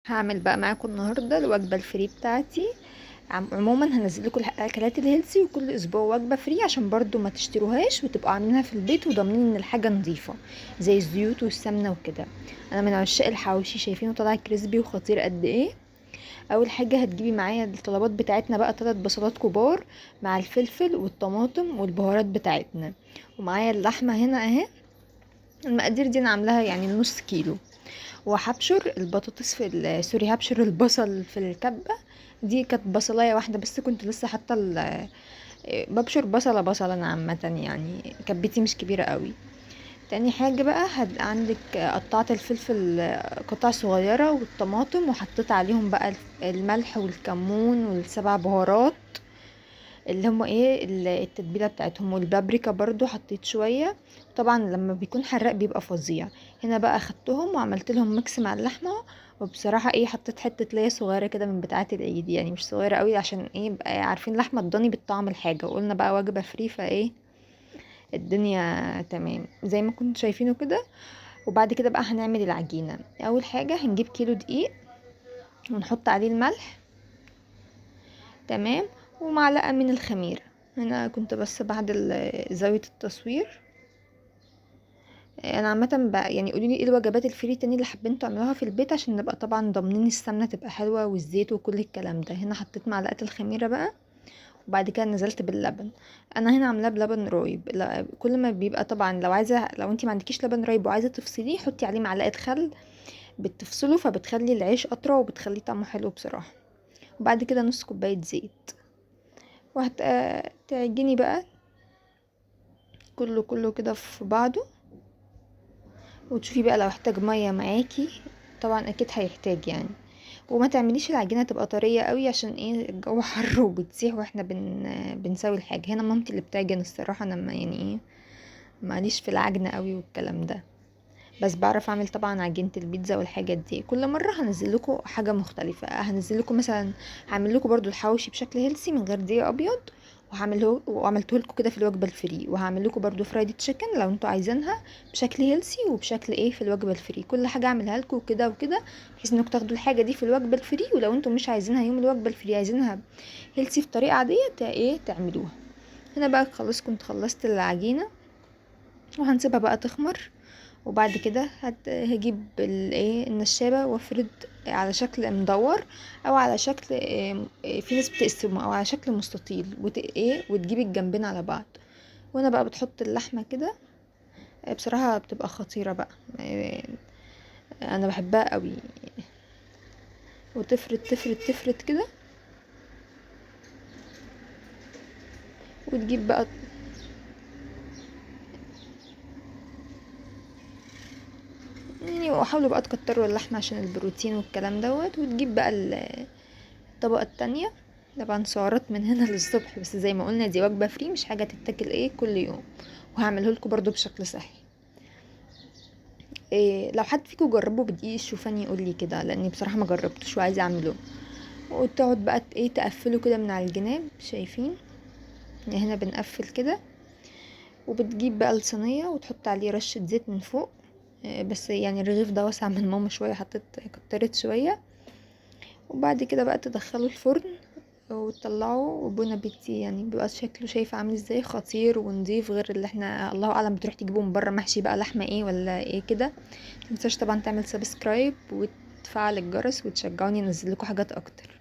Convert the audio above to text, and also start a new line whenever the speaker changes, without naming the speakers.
هعمل بقى معاكم النهارده الوجبه الفري بتاعتي. عموما هنزل لكم الاكلات الهيلثي وكل اسبوع وجبه فري عشان برضو ما تشتروهاش وتبقوا عاملينها في البيت وضامنين ان الحاجه نظيفه زي الزيوت والسمنه وكده. انا من عشاق الحواوشي، شايفينه طالع كريسبي وخطير قد ايه. اول حاجه هتجيبي معايا الطلبات بتاعتنا بقى 3 بصلات كبار مع الفلفل والطماطم والبهارات بتاعتنا، ومعايا اللحمه هنا اهي. المقادير دي انا عاملاها يعني نص كيلو. وهبشر البطاطس سوري، هبشر البصل في الكبة. دي كانت بصلاية واحدة بس، كنت لسه حاطه ببشر بصلة انا عامة، يعني كبتي مش كبيرة قوي. تاني حاجة بقى عندك قطعت الفلفل قطع صغيرة والطماطم، وحطيت عليهم بقى الملح والكمون والسبع بهارات اللي هم ايه التتبيله بتاعتهم، والبابريكا برضو حطيت شويه. طبعا لما بيكون حراق بيبقى فظيع. هنا بقى اخدتهم وعملت لهم ميكس مع اللحمه. وبصراحه ايه، حطيت حته ليا صغيره كده من بتاعه العيد، يعني مش صغيره قوي عشان ايه بقى عارفين لحمه الضاني بالطعم الحاجه، وقلنا بقى وجبه فري فايه الدنيا تمام زي ما كنتوا شايفينه كده. وبعد كده بقى هنعمل العجينه. اول حاجه هنجيب كيلو دقيق ونحط عليه الملح، تمام، ومعلقة من الخميرة. هنا كنت بس بعد زاوية التصوير. انا عامة بقى يعني قوليلي ايه الوجبات الفري تاني اللي حابين تعملوها في البيت عشان نبقى طبعا ضامنين السمنة تبقى حلوة والزيت وكل الكلام ده. هنا حطيت معلقة الخميرة بقى، وبعد كده نزلت باللبن. انا هنا عاملاه بلبن رايب. كل ما بيبقى طبعا لو انتي ما عندكيش لبن رايب وعايزه تفصليه، حطي عليه معلقه خل، بتفصله فبتخلي العيش اطرى وبتخليه طعمه حلو بصراحه. وبعد كده نص كوبايه زيت، وهتعجني بقى كله كده في بعضه. وتشوفي بقى لو احتاج ميه معاكي، طبعا اكيد هيحتاج يعني. وما تعمليش العجينه تبقى طريه قوي عشان ايه الجو حر وبتسيح واحنا بنسوي الحاجه. هنا مامتي اللي بتعجن الصراحه، انا يعني ايه ماليش في العجن قوي والكلام ده، بس بعرف اعمل طبعا عجينه البيتزا والحاجات دي. كل مره هنزل لكم حاجه مختلفه. هنزل لكم مثلا، هعمل لكم برضو الحواوشي بشكل هيلسي من غير دقيق ابيض، وعملته لكم كده في الوجبه الفري. وهعمل لكم برضو فرايدي تشيكن لو انتوا عايزينها بشكل هيلسي وبشكل ايه في الوجبه الفري. كل حاجه اعملها لكم كده وكده بحيث انكم تاخدوا الحاجه دي في الوجبه الفري، ولو انتوا مش عايزينها يوم الوجبه الفري عايزينها هيلسي في طريقه عاديه ايه تعملوها. هنا بقى خلاص كنت خلصت العجينه وهنسيبها بقى تخمر. وبعد كده هجيب الايه النشابه وافرد على شكل مدور او على شكل في ناس بتقسمه او على شكل مستطيل وتجيبي الجنبين على بعض. وانا بقى بتحط اللحمه كده. بصراحه بتبقى خطيره بقى. آه، انا بحبها قوي. وتفرد تفرد تفرد كده، وتجيب بقى يعني، وحاولوا بقى تكتروا اللحمه عشان البروتين والكلام دوت. وتجيب بقى الطبقة التانية. طبعا سعرات من هنا للصبح، بس زي ما قلنا دي وجبة فري مش حاجة تتاكل ايه كل يوم. وهعمله لكم برضو بشكل صحي. إيه لو حد فيكم جربه بدقيق الشوفان يقول لي كده، لاني بصراحة ما جربتش وعايزة اعمله. وتقعد بقى تقفله كده من على الجناب، شايفين يعني هنا بنقفل كده. وبتجيب بقى الصينية وتحط عليه رشة زيت من فوق. بس يعني الرغيف ده واسع من ماما شوية، كترت شوية. وبعد كده بقى تدخله الفرن وتطلعه وبون ابيتي. يعني بيبقى شكله شايفه عامل ازاي خطير ونضيف، غير اللي احنا الله اعلم بتروح تجيبه من بره محشي بقى لحمه ايه ولا ايه كده. متنساش طبعا تعمل سبسكرايب وتفعل الجرس وتشجعوني انزل لكم حاجات اكتر.